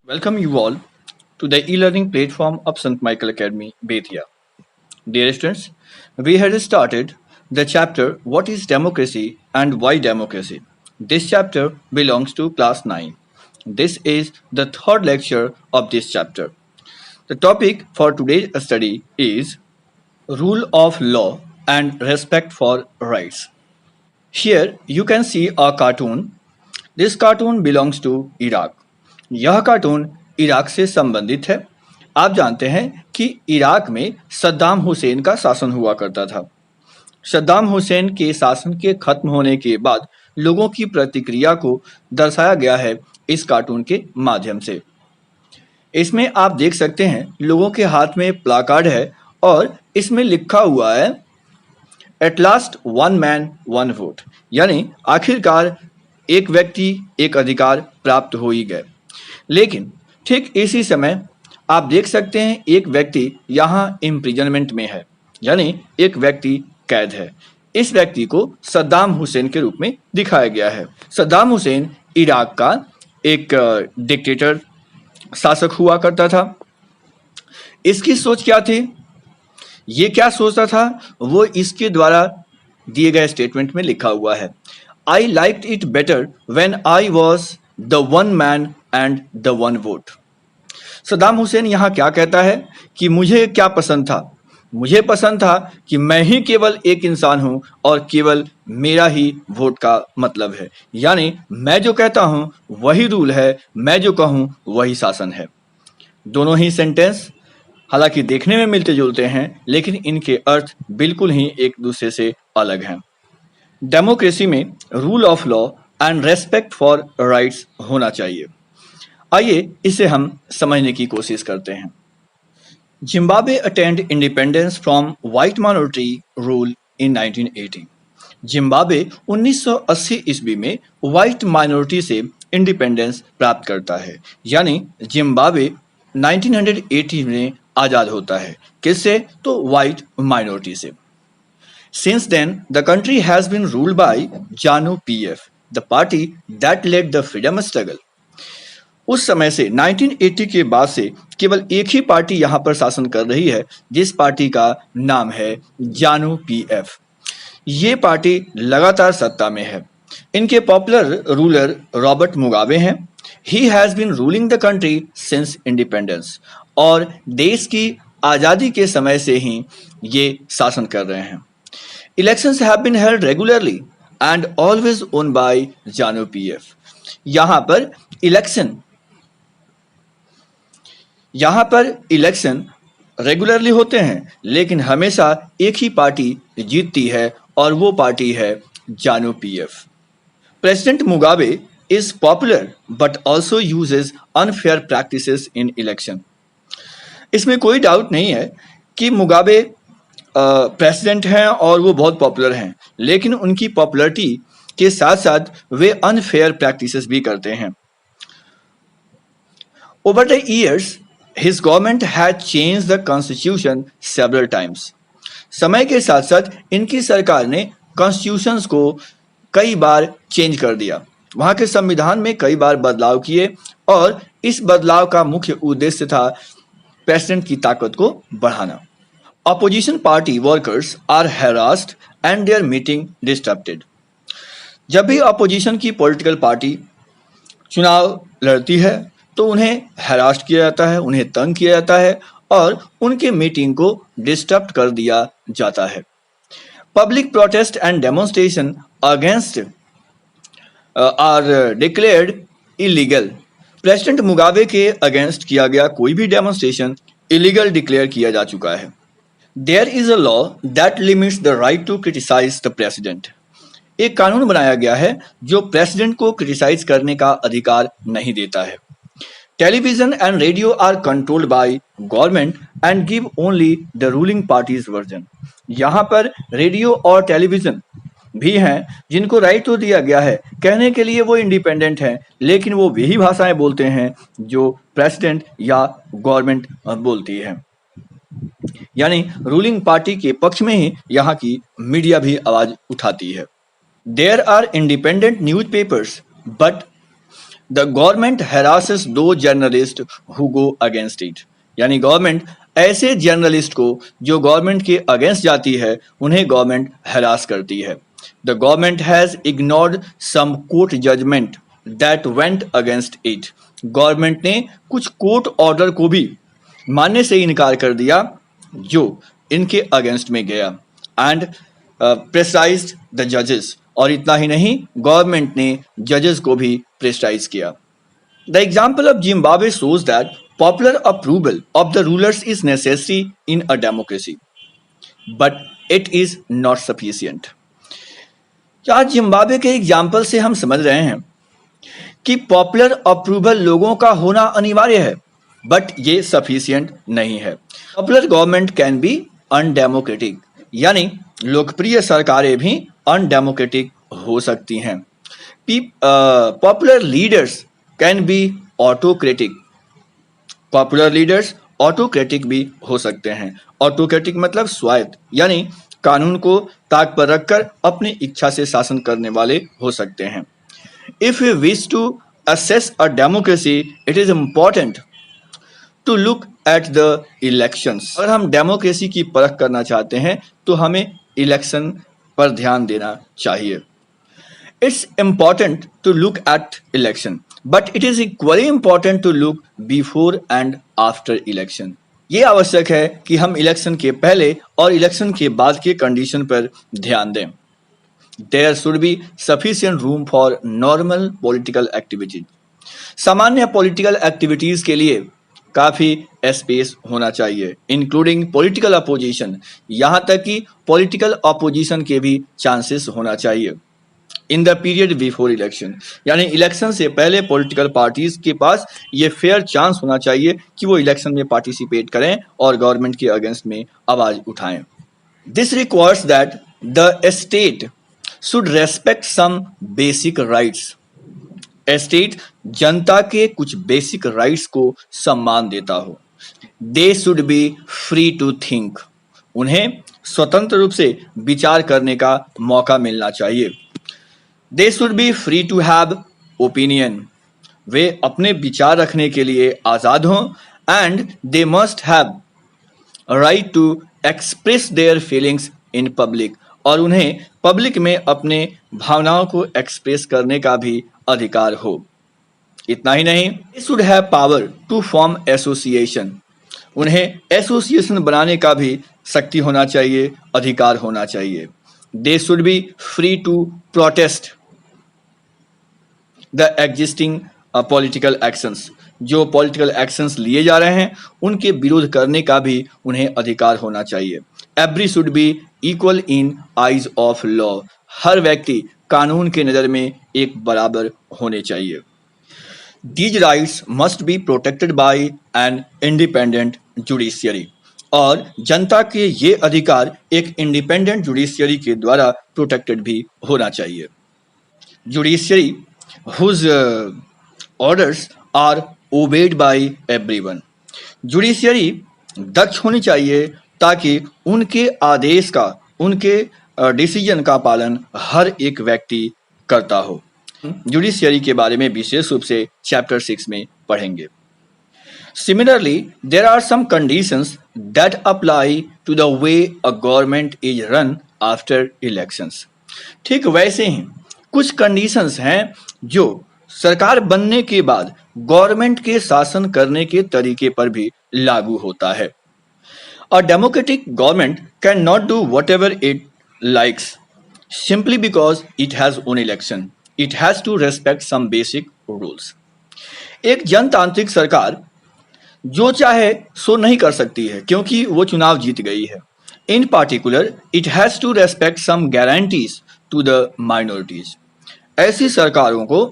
Welcome you all to the e-learning platform of St. Michael Academy, Bethia. Dear students, we had started the chapter What is Democracy and Why Democracy. This chapter belongs to class 9. This is the third lecture of this chapter. The topic for today's study is Rule of Law and Respect for Rights. Here you can see a cartoon. This cartoon belongs to Iraq. यह cartoon Iraq से संबंधित है। आप जानते हैं कि Iraq में सद्दाम हुसैन का शासन हुआ करता था। सद्दाम हुसैन के शासन के खत्म होने के बाद लोगों की प्रतिक्रिया को दर्शाया गया है इस कार्टून के माध्यम से। इसमें आप देख सकते हैं लोगों के हाथ में प्लाकार्ड है और इसमें लिखा हुआ है at last one man one vote, यानी आखिरकार एक व्यक्ति एक अधिकार प्राप्त हो ही गए। लेकिन ठीक इसी समय आप देख सकते हैं एक व्यक्ति यहाँ इम्प्रिजनमेंट में है, यानी एक व्यक्ति कैद है। इस व्यक्ति को सद्दाम हुसैन के रूप में दिखाया गया है। सद्दाम हुसैन इराक का एक डिक्टेटर शासक हुआ करता था। इसकी सोच क्या थी, ये क्या सोचता था, वो इसके द्वारा दिए गए स्टेटमेंट में लिखा हुआ है। I liked it better when I was the one man and the one vote. Saddam Hussain यहाँ क्या कहता है कि मुझे क्या पसंद था, मुझे पसंद था कि मैं ही केवल एक इंसान हूँ और केवल मेरा ही वोट का मतलब है, यानी मैं जो कहता हूँ वही रूल है, मैं जो कहूँ वही शासन है। दोनों ही सेंटेंस हालांकि देखने में मिलते जुलते हैं, लेकिन इनके अर्थ बिल्कुल ही एक दूसरे से अलग हैं। डेमोक्रेसी में rule of law and respect for rights होना चाहिए। आइए इसे हम समझने की कोशिश करते हैं। Zimbabwe attend independence from white minority rule in 1980। Zimbabwe 1980 ईस्वी में व्हाइट माइनॉरिटी से इंडिपेंडेंस प्राप्त करता है, यानी जिम्बाब्वे 1980 में आजाद होता है। किससे? तो व्हाइट माइनॉरिटी से। Since then, the country has been ruled by ZANU-PF, the party that led the freedom struggle. उस समय से 1980 के बाद से केवल एक ही पार्टी यहाँ पर शासन कर रही है, जिस पार्टी का नाम है ZANU-PF। ये पार्टी लगातार सत्ता में है। इनके पॉपुलर रूलर रॉबर्ट मुगाबे हैं। He has been ruling the country since independence, और देश की आज़ादी के समय से ही ये शासन कर रहे हैं। Elections have been held regularly and always won by ZANU-PF. यहाँ पर इलेक्शन रेगुलरली होते हैं, लेकिन हमेशा एक ही पार्टी जीतती है और वो पार्टी है ZANU-PF. President Mugabe is popular but also uses unfair practices in election. इसमें कोई डाउट नहीं है कि मुगाबे प्रेसिडेंट हैं और वो बहुत पॉपुलर हैं, लेकिन उनकी पॉपुलरिटी के साथ साथ वे अनफेयर प्रैक्टिसेस भी करते हैं। Over the years his government has changed the constitution several times. समय के साथ साथ इनकी सरकार ने कॉन्स्टिट्यूशंस को कई बार चेंज कर दिया। वहाँ के संविधान में कई बार बदलाव किए और इस बदलाव का मुख्य उद्देश्य था प्रेसिडेंट की ताकत को बढ़ाना। Opposition party workers are harassed and their meeting disrupted. जब भी ऑपोजिशन की पॉलिटिकल पार्टी चुनाव लड़ती है तो उन्हें हरास्ट किया जाता है, उन्हें तंग किया जाता है और उनके मीटिंग को डिस्टर्ब कर दिया जाता है। Public protest and demonstration against are declared illegal. President Mugabe के अगेंस्ट किया गया कोई भी डेमोन्स्ट्रेशन इलीगल डिक्लेयर किया जा चुका है। There is a law that limits the right to criticize the president. एक कानून बनाया गया है जो प्रेसिडेंट को क्रिटिसाइज करने का अधिकार नहीं देता है। Television and radio are controlled by government and give only the ruling parties version. यहाँ पर रेडियो और टेलीविजन भी हैं जिनको राइट तो दिया गया है कहने के लिए वो इंडिपेंडेंट हैं, लेकिन वो वही भाषाएं बोलते हैं जो प्रेसिडेंट या गवर्नमेंट बोलती है, यानी रूलिंग पार्टी के पक्ष में ही यहाँ की मीडिया भी आवाज उठाती है। There are independent newspapers but the government harasses those journalist who go against it, यानी गवर्नमेंट ऐसे जर्नलिस्ट को जो गवर्नमेंट के अगेंस्ट जाती है उन्हें गवर्नमेंट हैरास करती है. The government has ignored some court judgement that went against it. Government ने कुछ कोर्ट ऑर्डर को भी मानने से इनकार कर दिया जो इनके अगेंस्ट में गया. एंड प्रेसाइज्ड द जजेस, और इतना ही नहीं, गवर्नमेंट ने जजेस को भी प्रेसाइज किया. The example of Zimbabwe shows that popular approval of the rulers is necessary in a democracy, but it is not sufficient. क्या जिम्बाब्वे के एग्जाम्पल से हम समझ रहे हैं कि पॉपुलर अप्रूवल लोगों का होना अनिवार्य है, बट ये सफिशियंट नहीं है. Popular government can be undemocratic, यानी लोकप्रिय सरकारें भी अनडेमोक्रेटिक हो सकती हैं. Popular leaders can be autocratic. Popular leaders autocratic भी हो सकते हैं. ऑटोक्रेटिक मतलब स्वायत्त, यानी कानून को ताक पर रखकर अपनी इच्छा से शासन करने वाले हो सकते हैं. If we wish to assess a democracy, it is important to look at the elections. अगर हम डेमोक्रेसी की परख करना चाहते हैं तो हमें इलेक्शन पर ध्यान देना चाहिए. It's important to look at election, but it is equally important to look before and after election. ये आवश्यक है कि हम इलेक्शन के पहले और इलेक्शन के बाद के कंडीशन पर ध्यान दें. There should be sufficient room for normal political activities. सामान्य पॉलिटिकल एक्टिविटीज के लिए काफी स्पेस होना चाहिए, इंक्लूडिंग पॉलिटिकल अपोजिशन, यहाँ तक कि पॉलिटिकल अपोजिशन के भी चांसेस होना चाहिए. In the period before election, यानी इलेक्शन से पहले पॉलिटिकल पार्टीज के पास ये फेयर चांस होना चाहिए कि वो इलेक्शन में पार्टिसिपेट करें और गवर्नमेंट के अगेंस्ट में आवाज उठाएं. This requires that the state should respect some basic rights. State जनता के कुछ बेसिक राइट्स को सम्मान देता हो. They should be free to think. उन्हें स्वतंत्र रूप से विचार करने का मौका मिलना चाहिए. They should be free to have opinion. वे अपने विचार रखने के लिए आजाद हों. And they must have a right to express their feelings in public. और उन्हें पब्लिक में अपने भावनाओं को एक्सप्रेस करने का भी अधिकार हो. इतना ही नहीं, they should have power to form association. उन्हें एसोसिएशन बनाने का भी शक्ति होना चाहिए, अधिकार होना चाहिए. They should be free to protest the existing political actions. जो पॉलिटिकल एक्शंस लिए जा रहे हैं उनके विरोध करने का भी उन्हें अधिकार होना चाहिए. Every should be equal in eyes of law. हर व्यक्ति कानून के नज़र में एक बराबर होने चाहिए. These rights must be protected by an independent judiciary. और जनता के ये अधिकार एक इंडिपेंडेंट जुडिशियरी के द्वारा प्रोटेक्टेड भी होना चाहिए. Judiciary whose orders are obeyed by everyone. Judiciary दक्ष होनी चाहिए ताकि उनके आदेश का, उनके डिसीजन का पालन हर एक व्यक्ति करता हो. जुडिशियरी के बारे में विशेष रूप से चैप्टर 6 में पढ़ेंगे. Similarly there are some conditions that apply to the way a government is run after elections. ठीक वैसे ही कुछ कंडीशंस हैं जो सरकार बनने के बाद गवर्नमेंट के शासन करने के तरीके पर भी लागू होता है. A democratic government cannot do whatever it likes simply because it has own election. It has to respect some basic rules. एक जनतांत्रिक सरकार जो चाहे सो नहीं कर सकती है क्योंकि वो चुनाव जीत गई है. In particular, it has to respect some guarantees to the minorities. ऐसी सरकारों को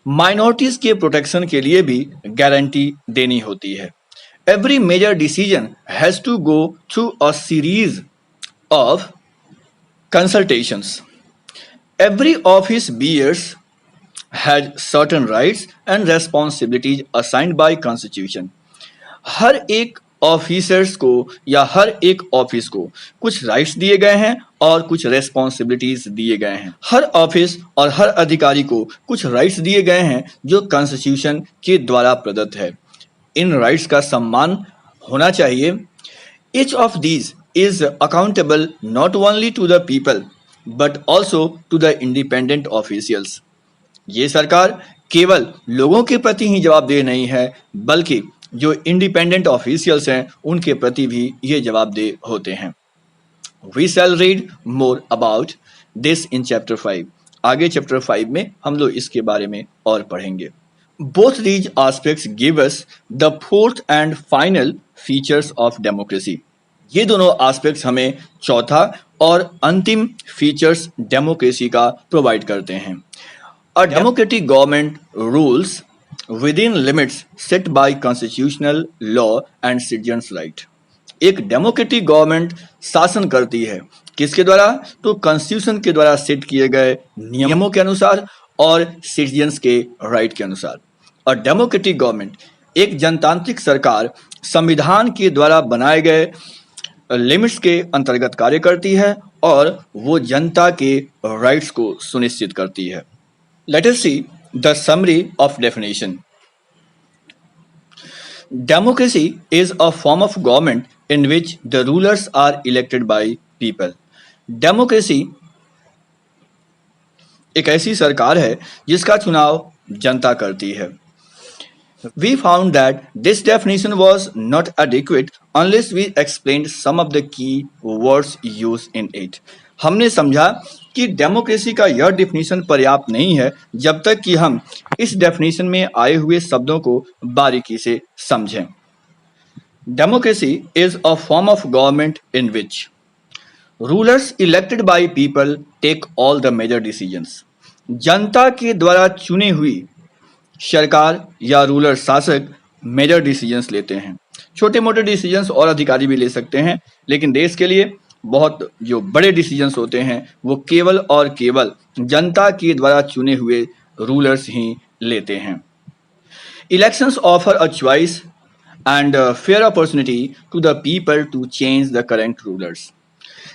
माइनॉरिटीज के प्रोटेक्शन के लिए भी गारंटी देनी होती है. Every major decision has to go through a series of consultations. Every office bears has certain rights and responsibilities assigned by Constitution. हर एक ऑफिसर्स को या हर एक ऑफिस को कुछ राइट्स दिए गए हैं और कुछ रेस्पॉन्सिबिलिटीज दिए गए हैं। हर ऑफिस और हर अधिकारी को कुछ राइट्स दिए गए हैं जो कॉन्स्टिट्यूशन के द्वारा प्रदत्त है। इन राइट्स का सम्मान होना चाहिए। Each of these is accountable not only to the people but also to the independent officials. ये सरकार केवल लोगों के प्रति ही जवाबदेह नहीं है बल्कि जो इंडिपेंडेंट ऑफिशियल्स हैं उनके प्रति भी ये जवाबदेह होते हैं। We shall read more about this in chapter 5. आगे चैप्टर 5 में हम लोग इसके बारे में और पढ़ेंगे। Both these aspects give us the fourth and final features of democracy. ये दोनों एस्पेक्ट्स हमें चौथा और अंतिम फीचर्स डेमोक्रेसी का प्रोवाइड करते हैं। A democratic government rules within limits set by constitutional law and citizens' right. एक डेमोक्रेटिक गवर्नमेंट शासन करती है किसके द्वारा? तो कॉन्स्टिट्यूशन के द्वारा सेट किए गए नियमों के अनुसार और सिटीजन्स के राइट के अनुसार। और डेमोक्रेटिक गवर्नमेंट एक जनतांत्रिक सरकार संविधान के द्वारा बनाए गए लिमिट्स के अंतर्गत कार्य करती है और वो जनता के राइट्स को सुनिश्चित करती है। Let us see the summary of definition. Democracy is a form of government in which the rulers are elected by people. Democracy एक ऐसी सरकार है जिसका चुनाव जनता करती है। We found that this definition was not adequate unless we explained some of the key words used in it. हमने समझा कि डेमोक्रेसी का यह डेफिनेशन पर्याप्त नहीं है जब तक कि हम इस डेफिनेशन में आए हुए शब्दों को बारीकी से समझें। Democracy is a form of government in which rulers elected by people take all the major decisions. जनता के द्वारा चुनी हुई सरकार या रूलर शासक मेजर डिसीजंस लेते हैं। छोटे मोटे डिसीजंस और अधिकारी भी ले सकते हैं, लेकिन देश के लिए बहुत जो बड़े डिसीजंस होते हैं वो केवल और केवल जनता के द्वारा चुने हुए रूलर्स ही लेते हैं। Elections offer a choice and fair opportunity to the people to change the current rulers.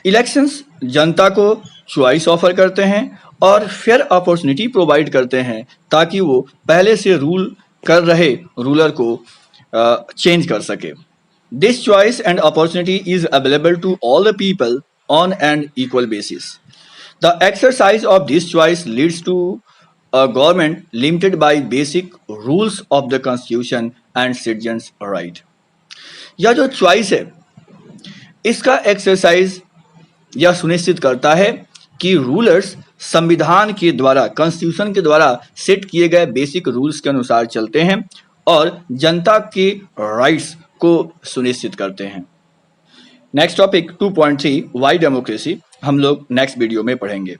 Elections जनता को चॉइस ऑफर करते हैं और फेयर अपॉर्चुनिटी प्रोवाइड करते हैं ताकि वो पहले से रूल कर रहे रूलर को चेंज कर सके। This choice and opportunity is available to all the people on an equal basis. The exercise of this choice leads to a government limited by basic rules of the Constitution and citizens' right. यह जो choice है इसका exercise यह सुनिश्चित करता है कि rulers संविधान के द्वारा कॉन्स्टिट्यूशन के द्वारा सेट किए गए बेसिक रूल्स के अनुसार चलते हैं और जनता के राइट्स को सुनिश्चित करते हैं। नेक्स्ट टॉपिक 2.3 वाई डेमोक्रेसी हम लोग नेक्स्ट वीडियो में पढ़ेंगे।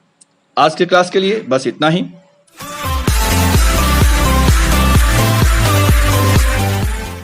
आज के क्लास के लिए बस इतना ही।